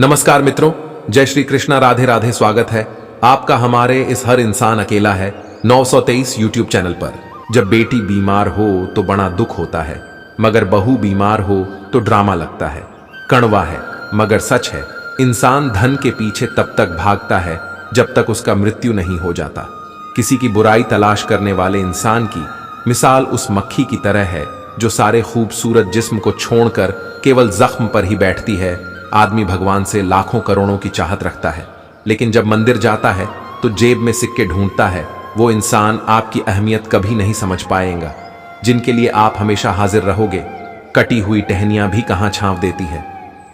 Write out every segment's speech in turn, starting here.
नमस्कार मित्रों, जय श्री कृष्णा, राधे राधे। स्वागत है आपका हमारे इस हर इंसान अकेला है 923 यूट्यूब चैनल पर। जब बेटी बीमार हो तो बड़ा दुख होता है, मगर बहू बीमार हो तो ड्रामा लगता है। कड़वा है मगर सच है, इंसान धन के पीछे तब तक भागता है जब तक उसका मृत्यु नहीं हो जाता। किसी की बुराई तलाश करने वाले इंसान की मिसाल उस मक्खी की तरह है जो सारे खूबसूरत जिस्म को छोड़कर केवल जख्म पर ही बैठती है। आदमी भगवान से लाखों करोड़ों की चाहत रखता है, लेकिन जब मंदिर जाता है तो जेब में सिक्के ढूंढता है। वो इंसान आपकी अहमियत कभी नहीं समझ पाएगा। जिनके लिए आप हमेशा हाजिर रहोगे, कटी हुई टहनियां भी कहां छांव देती है।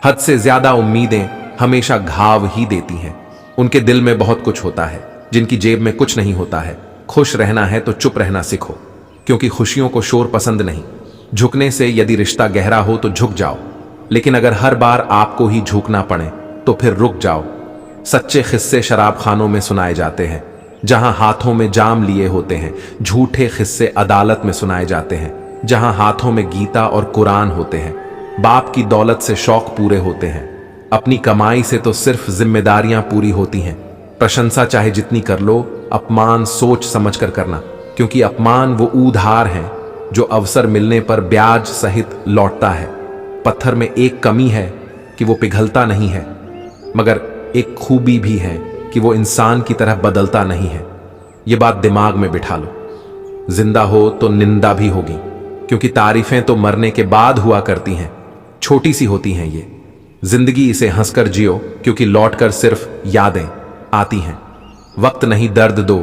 हद से ज्यादा उम्मीदें हमेशा घाव ही देती हैं। उनके दिल में बहुत कुछ होता है, जिनकी जेब में कुछ नहीं होता है। खुश रहना है तो चुप रहना सीखो, क्योंकि खुशियों को शोर पसंद नहीं। झुकने से यदि रिश्ता गहरा हो तो झुक जाओ, लेकिन अगर हर बार आपको ही झुकना पड़े तो फिर रुक जाओ। सच्चे किस्से शराब खानों में सुनाए जाते हैं, जहां हाथों में जाम लिए होते हैं। झूठे किस्से अदालत में सुनाए जाते हैं, जहां हाथों में गीता और कुरान होते हैं। बाप की दौलत से शौक पूरे होते हैं, अपनी कमाई से तो सिर्फ जिम्मेदारियां पूरी होती हैं। प्रशंसा चाहे जितनी कर लो, अपमान सोच समझ कर करना, क्योंकि अपमान वो उधार है जो अवसर मिलने पर ब्याज सहित लौटता है। पत्थर में एक कमी है कि वो पिघलता नहीं है, मगर एक खूबी भी है कि वो इंसान की तरह बदलता नहीं है। ये बात दिमाग में बिठा लो। जिंदा हो तो निंदा भी होगी, क्योंकि तारीफें तो मरने के बाद हुआ करती हैं। छोटी सी होती हैं ये जिंदगी, इसे हंसकर जियो, क्योंकि लौटकर सिर्फ यादें आती हैं। वक्त नहीं दर्द दो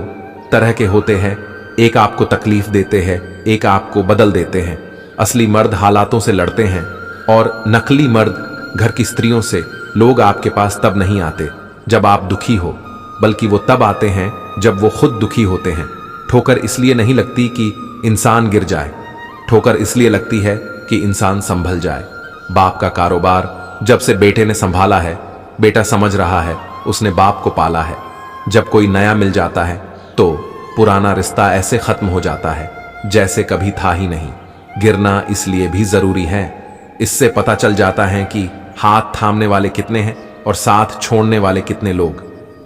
तरह के होते हैं, एक आपको तकलीफ देते हैं, एक आपको बदल देते हैं। असली मर्द हालातों से लड़ते हैं और नकली मर्द घर की स्त्रियों से। लोग आपके पास तब नहीं आते जब आप दुखी हो, बल्कि वो तब आते हैं जब वो खुद दुखी होते हैं। ठोकर इसलिए नहीं लगती कि इंसान गिर जाए, ठोकर इसलिए लगती है कि इंसान संभल जाए। बाप का कारोबार जब से बेटे ने संभाला है, बेटा समझ रहा है उसने बाप को पाला है। जब कोई नया मिल जाता है तो पुराना रिश्ता ऐसे खत्म हो जाता है जैसे कभी था ही नहीं। गिरना इसलिए भी जरूरी है, इससे पता चल जाता है कि हाथ थामने वाले कितने हैं और साथ छोड़ने वाले कितने लोग।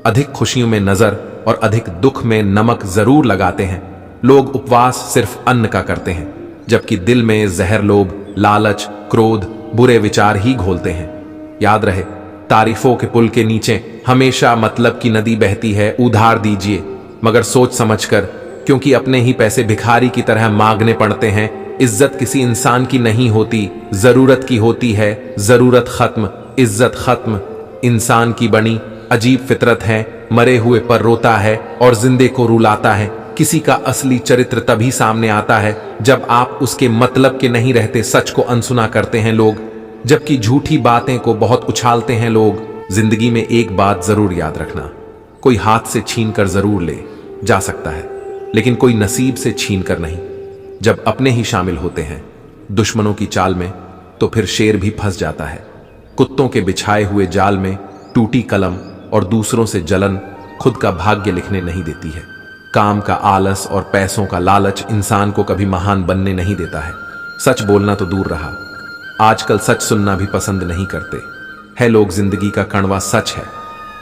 अधिक खुशियों में नजर और अधिक दुख में नमक जरूर लगाते हैं। लोग उपवास सिर्फ अन्न का करते हैं, जबकि दिल में जहर, लोभ, लालच, क्रोध, बुरे विचार ही घोलते हैं। याद रहे, तारीफों के पुल के नीचे हमेशा मतलब की नदी बहती है। उधार दीजिए मगर सोच समझकर, क्योंकि अपने ही पैसे भिखारी की तरह मांगने पड़ते हैं। इज्जत किसी इंसान की नहीं होती, जरूरत की होती है। जरूरत खत्म, इज्जत खत्म। इंसान की बनी अजीब फितरत है, मरे हुए पर रोता है और जिंदे को रुलाता है। किसी का असली चरित्र तभी सामने आता है जब आप उसके मतलब के नहीं रहते। सच को अनसुना करते हैं लोग, जबकि झूठी बातें को बहुत उछालते हैं लोग। जिंदगी में एक बात जरूर याद रखना, कोई हाथ से छीन कर जरूर ले जा सकता है, लेकिन कोई नसीब से छीन कर नहीं। जब अपने ही शामिल होते हैं दुश्मनों की चाल में, तो फिर शेर भी फंस जाता है। कुत्तों के बिछाए हुए जाल में टूटी कलम और दूसरों से जलन खुद का भाग्य लिखने नहीं देती है। काम का आलस और पैसों का लालच इंसान को कभी महान बनने नहीं देता है। सच बोलना तो दूर रहा, आजकल सच सुनना भी पसंद नहीं करते हैं लोग। जिंदगी का कड़वा सच है,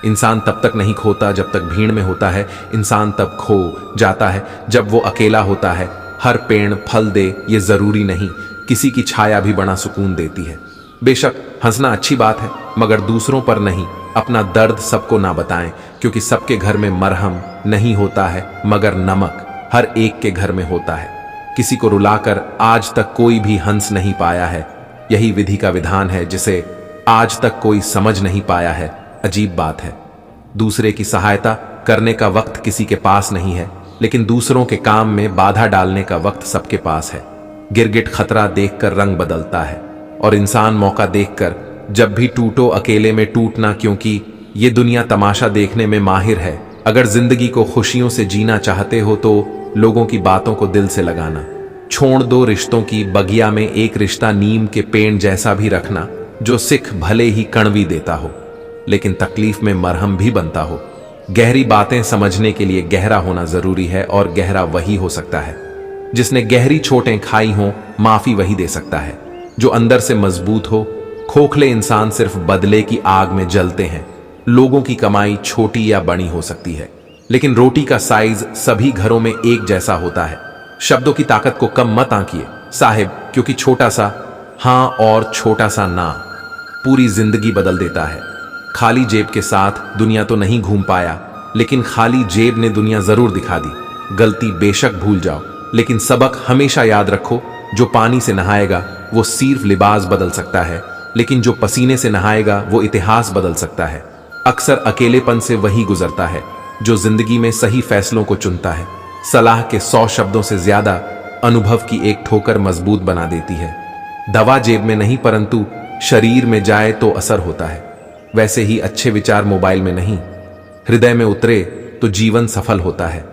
इंसान तब तक नहीं खोता जब तक भीड़ में होता है। इंसान तब खो जाता है जब वो अकेला होता है। हर पेड़ फल दे ये जरूरी नहीं, किसी की छाया भी बड़ा सुकून देती है। बेशक हंसना अच्छी बात है, मगर दूसरों पर नहीं। अपना दर्द सबको ना बताएं, क्योंकि सबके घर में मरहम नहीं होता है, मगर नमक हर एक के घर में होता है। किसी को रुलाकर आज तक कोई भी हंस नहीं पाया है। यही विधि का विधान है जिसे आज तक कोई समझ नहीं पाया है। अजीब बात है, दूसरे की सहायता करने का वक्त किसी के पास नहीं है, लेकिन दूसरों के काम में बाधा डालने का वक्त सबके पास है। गिरगिट खतरा देखकर रंग बदलता है, और इंसान मौका देखकर जब भी टूटो अकेले में टूटना, क्योंकि ये दुनिया तमाशा देखने में माहिर है। अगर जिंदगी को खुशियों से जीना चाहते हो तो लोगों की बातों को दिल से लगाना छोड़ दो। रिश्तों की बगिया में एक रिश्ता नीम के पेड़ जैसा भी रखना, जो सिख भले ही कड़वी देता हो, लेकिन तकलीफ में मरहम भी बनता हो। गहरी बातें समझने के लिए गहरा होना जरूरी है, और गहरा वही हो सकता है जिसने गहरी चोटें खाई हों। माफी वही दे सकता है जो अंदर से मजबूत हो। खोखले इंसान सिर्फ बदले की आग में जलते हैं। लोगों की कमाई छोटी या बड़ी हो सकती है, लेकिन रोटी का साइज सभी घरों में एक जैसा होता है। शब्दों की ताकत को कम मत आंकिए साहिब, क्योंकि छोटा सा हां और छोटा सा ना पूरी जिंदगी बदल देता है। खाली जेब के साथ दुनिया तो नहीं घूम पाया, लेकिन खाली जेब ने दुनिया जरूर दिखा दी। गलती बेशक भूल जाओ, लेकिन सबक हमेशा याद रखो। जो पानी से नहाएगा वो सिर्फ लिबास बदल सकता है, लेकिन जो पसीने से नहाएगा वो इतिहास बदल सकता है। अक्सर अकेलेपन से वही गुजरता है जो जिंदगी में सही फैसलों को चुनता है। सलाह के 100 शब्दों से ज्यादा अनुभव की एक ठोकर मजबूत बना देती है। दवा जेब में नहीं परंतु शरीर में जाए तो असर होता है। वैसे ही अच्छे विचार मोबाइल में नहीं, हृदय में उतरे तो जीवन सफल होता है।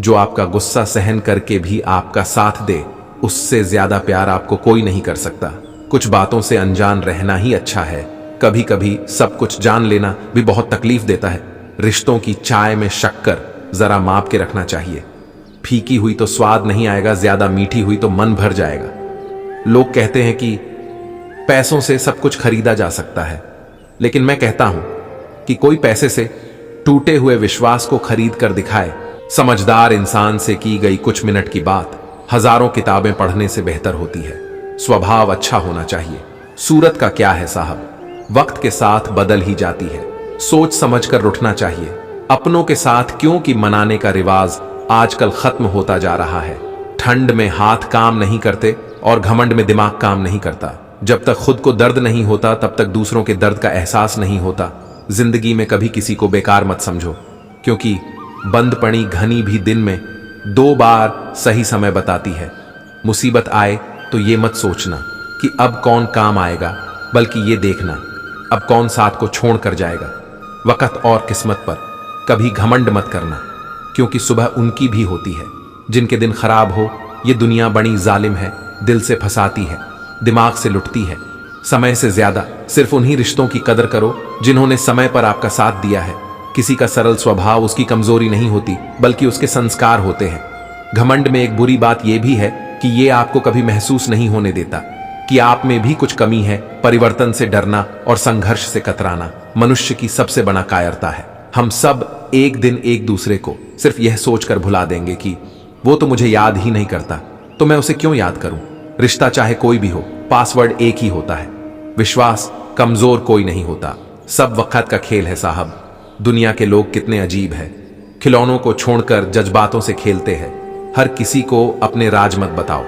जो आपका गुस्सा सहन करके भी आपका साथ दे, उससे ज्यादा प्यार आपको कोई नहीं कर सकता। कुछ बातों से अनजान रहना ही अच्छा है। कभी कभी सब कुछ जान लेना भी बहुत तकलीफ देता है। रिश्तों की चाय में शक्कर जरा माप के रखना चाहिए। फीकी हुई तो स्वाद नहीं आएगा, ज्यादा मीठी हुई तो मन भर जाएगा। लोग कहते हैं कि पैसों से सब कुछ खरीदा जा सकता है, लेकिन मैं कहता हूं कि कोई पैसे से टूटे हुए विश्वास को खरीद कर दिखाए। समझदार इंसान से की गई कुछ मिनट की बात हजारों किताबें पढ़ने से बेहतर होती है। स्वभाव अच्छा होना चाहिए। सूरत का क्या है साहब, वक्त के साथ बदल ही जाती है। सोच समझकर उठना चाहिए। अपनों के साथ क्योंकि मनाने का रिवाज आजकल खत्म होता जा रहा है। ठंड में हाथ काम नहीं करते और घमंड में दिमाग काम नहीं करता। जब तक खुद को दर्द नहीं होता तब तक दूसरों के दर्द का एहसास नहीं होता। जिंदगी में कभी किसी को बेकार मत समझो, क्योंकि बंद पड़ी घनी भी दिन में 2 बार सही समय बताती है। मुसीबत आए तो ये मत सोचना कि अब कौन काम आएगा, बल्कि ये देखना अब कौन साथ को छोड़ कर जाएगा। वक्त और किस्मत पर कभी घमंड मत करना, क्योंकि सुबह उनकी भी होती है जिनके दिन खराब हो। ये दुनिया बड़ी जालिम है, दिल से फंसाती है, दिमाग से लुटती है। समय से ज्यादा सिर्फ उन्हीं रिश्तों की कदर करो जिन्होंने समय पर आपका साथ दिया है। किसी का सरल स्वभाव उसकी कमजोरी नहीं होती, बल्कि उसके संस्कार होते हैं। घमंड में एक बुरी बात यह भी है कि ये आपको कभी महसूस नहीं होने देता कि आप में भी कुछ कमी है। परिवर्तन से डरना और संघर्ष से कतराना मनुष्य की सबसे बड़ा कायरता है। हम सब एक दिन एक दूसरे को सिर्फ यह सोचकर भुला देंगे कि वो तो मुझे याद ही नहीं करता, तो मैं उसे क्यों याद करूं। रिश्ता चाहे कोई भी हो, पासवर्ड एक ही होता है। विश्वास कमजोर कोई नहीं होता। सब वक्त का खेल है साहब। दुनिया के लोग कितने अजीब है। खिलौनों को छोड़कर जज्बातों से खेलते हैं। हर किसी को अपने राज मत बताओ।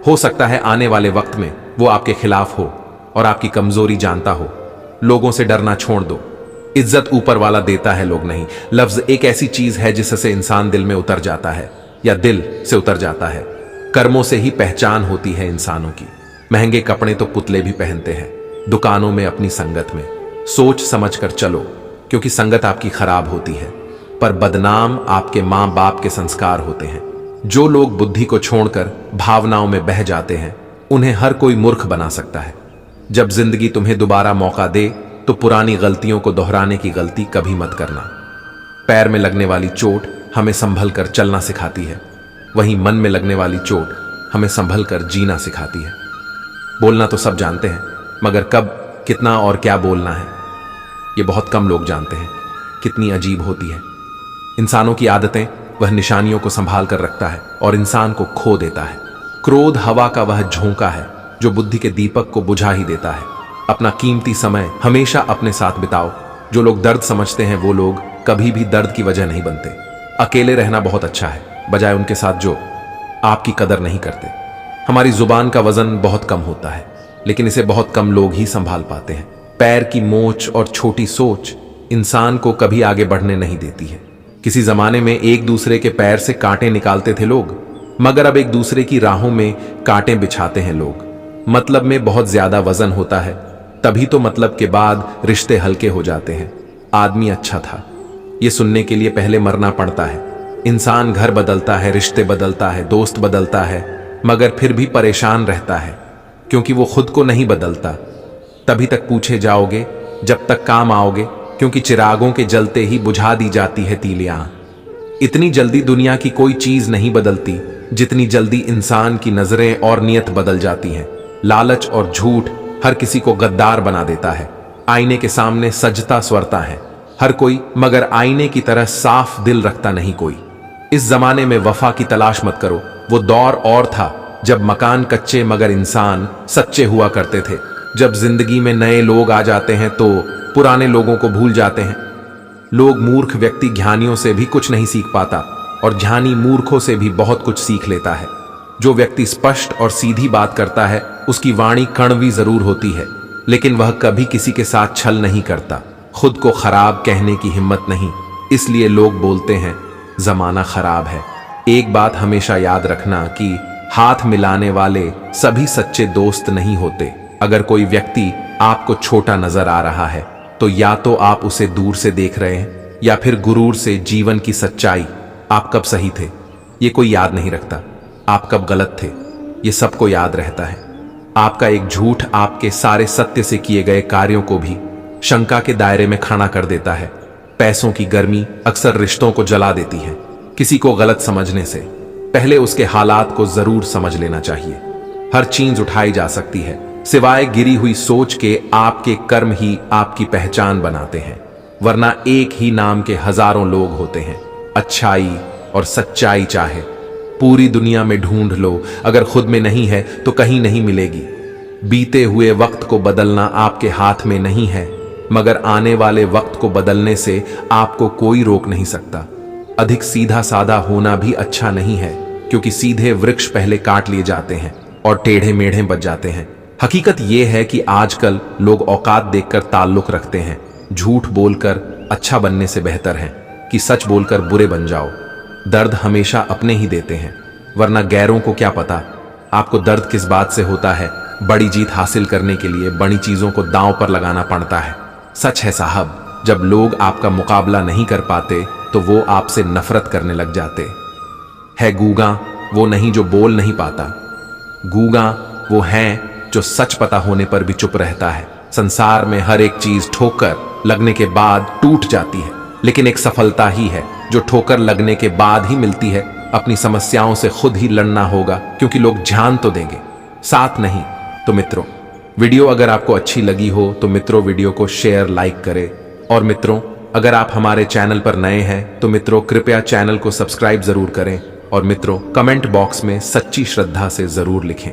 हो सकता है आने वाले वक्त में वो आपके खिलाफ हो और आपकी कमजोरी जानता हो। लोगों से डरना छोड़ दो। इज्जत ऊपर वाला देता है, लोग नहीं। लफ्ज एक ऐसी चीज है जिससे इंसान दिल में उतर जाता है या दिल से उतर जाता है। कर्मों से ही पहचान होती है इंसानों की। महंगे कपड़े तो पुतले भी पहनते हैं। दुकानों में, अपनी संगत में सोच समझ कर चलो, क्योंकि संगत आपकी खराब होती है, पर बदनाम आपके मां बाप के संस्कार होते हैं। जो लोग बुद्धि को छोड़कर भावनाओं में बह जाते हैं, उन्हें हर कोई मूर्ख बना सकता है। जब जिंदगी तुम्हें दोबारा मौका दे तो पुरानी गलतियों को दोहराने की गलती कभी मत करना। पैर में लगने वाली चोट हमें संभल कर चलना सिखाती है, वहीं मन में लगने वाली चोट हमें संभल कर जीना सिखाती है। बोलना तो सब जानते हैं, मगर कब, कितना और क्या बोलना है, ये बहुत कम लोग जानते हैं। कितनी अजीब होती है। इंसानों की आदतें वह निशानियों को संभाल कर रखता है और इंसान को खो देता है। क्रोध हवा का वह झोंका है जो बुद्धि के दीपक को बुझा ही देता है। अपना कीमती समय हमेशा अपने साथ बिताओ। जो लोग दर्द समझते हैं वो लोग कभी भी दर्द की वजह नहीं बनते। अकेले रहना बहुत अच्छा है, बजाय उनके साथ जो आपकी कदर नहीं करते। हमारी जुबान का वजन बहुत कम होता है, लेकिन इसे बहुत कम लोग ही संभाल पाते हैं। पैर की मोच और छोटी सोच इंसान को कभी आगे बढ़ने नहीं देती है। किसी जमाने में एक दूसरे के पैर से कांटे निकालते थे लोग, मगर अब एक दूसरे की राहों में कांटे बिछाते हैं लोग। मतलब में बहुत ज्यादा वजन होता है, तभी तो मतलब के बाद रिश्ते हल्के हो जाते हैं। आदमी अच्छा था, ये सुनने के लिए पहले मरना पड़ता है। इंसान घर बदलता है, रिश्ते बदलता है, दोस्त बदलता है, मगर फिर भी परेशान रहता है, क्योंकि वो खुद को नहीं बदलता। तभी तक पूछे जाओगे जब तक काम आओगे, क्योंकि चिरागों के जलते ही बुझा दी जाती है तीलियां। इतनी जल्दी दुनिया की कोई चीज नहीं बदलती जितनी जल्दी इंसान की नजरें और नियत बदल जाती हैं। लालच और झूठ हर किसी को गद्दार बना देता है। आईने के सामने सजता स्वरता है हर कोई, मगर आईने की तरह साफ दिल रखता नहीं कोई। इस जमाने में वफा की तलाश मत करो, वो दौर और था जब मकान कच्चे मगर इंसान सच्चे हुआ करते थे। जब जिंदगी में नए लोग आ जाते हैं तो पुराने लोगों को भूल जाते हैं। लोग मूर्ख व्यक्ति ज्ञानियों से भी कुछ नहीं सीख पाता और ज्ञानी मूर्खों से भी बहुत कुछ सीख लेता है। जो व्यक्ति स्पष्ट और सीधी बात करता है उसकी वाणी कड़वी जरूर होती है, लेकिन वह कभी किसी के साथ छल नहीं करता। खुद को खराब कहने की हिम्मत नहीं, इसलिए लोग बोलते हैं जमाना खराब है। एक बात हमेशा याद रखना कि हाथ मिलाने वाले सभी सच्चे दोस्त नहीं होते। अगर कोई व्यक्ति आपको छोटा नजर आ रहा है तो या तो आप उसे दूर से देख रहे हैं या फिर गुरूर से जीवन की सच्चाई। आप कब सही थे ये कोई याद नहीं रखता, आप कब गलत थे ये सबको याद रहता है। आपका एक झूठ आपके सारे सत्य से किए गए कार्यों को भी शंका के दायरे में खड़ा कर देता है। पैसों की गर्मी अक्सर रिश्तों को जला देती है। किसी को गलत समझने से पहले उसके हालात को जरूर समझ लेना चाहिए। हर चीज उठाई जा सकती है सिवाय गिरी हुई सोच के। आपके कर्म ही आपकी पहचान बनाते हैं, वरना एक ही नाम के हजारों लोग होते हैं। अच्छाई और सच्चाई चाहे पूरी दुनिया में ढूंढ लो, अगर खुद में नहीं है तो कहीं नहीं मिलेगी। बीते हुए वक्त को बदलना आपके हाथ में नहीं है, मगर आने वाले वक्त को बदलने से आपको कोई रोक नहीं सकता। अधिक सीधा साधा होना भी अच्छा नहीं है, क्योंकि सीधे वृक्ष पहले काट लिए जाते हैं और टेढ़े मेढ़े बच जाते हैं। हकीकत यह है कि आजकल लोग औकात देखकर ताल्लुक रखते हैं। झूठ बोलकर अच्छा बनने से बेहतर है कि सच बोलकर बुरे बन जाओ। दर्द हमेशा अपने ही देते हैं, वरना गैरों को क्या पता आपको दर्द किस बात से होता है। बड़ी जीत हासिल करने के लिए बड़ी चीजों को दांव पर लगाना पड़ता है। सच है साहब, जब लोग आपका मुकाबला नहीं कर पाते तो वो आपसे नफरत करने लग जाते है। गूंगा वो नहीं जो बोल नहीं पाता, गूंगा वो है जो सच पता होने पर भी चुप रहता है। संसार में हर एक चीज ठोकर लगने के बाद टूट जाती है, लेकिन एक सफलता ही है जो ठोकर लगने के बाद ही मिलती है। अपनी समस्याओं से खुद ही लड़ना होगा, क्योंकि लोग ध्यान तो देंगे, साथ नहीं। तो मित्रों, वीडियो अगर आपको अच्छी लगी हो तो मित्रों वीडियो को शेयर लाइक करें। और मित्रों, अगर आप हमारे चैनल पर नए हैं तो मित्रों कृपया चैनल को सब्सक्राइब जरूर करें। और मित्रों कमेंट बॉक्स में सच्ची श्रद्धा से जरूर लिखें।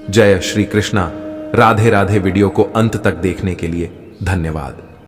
जय श्री कृष्णा। राधे राधे। वीडियो को अंत तक देखने के लिए धन्यवाद।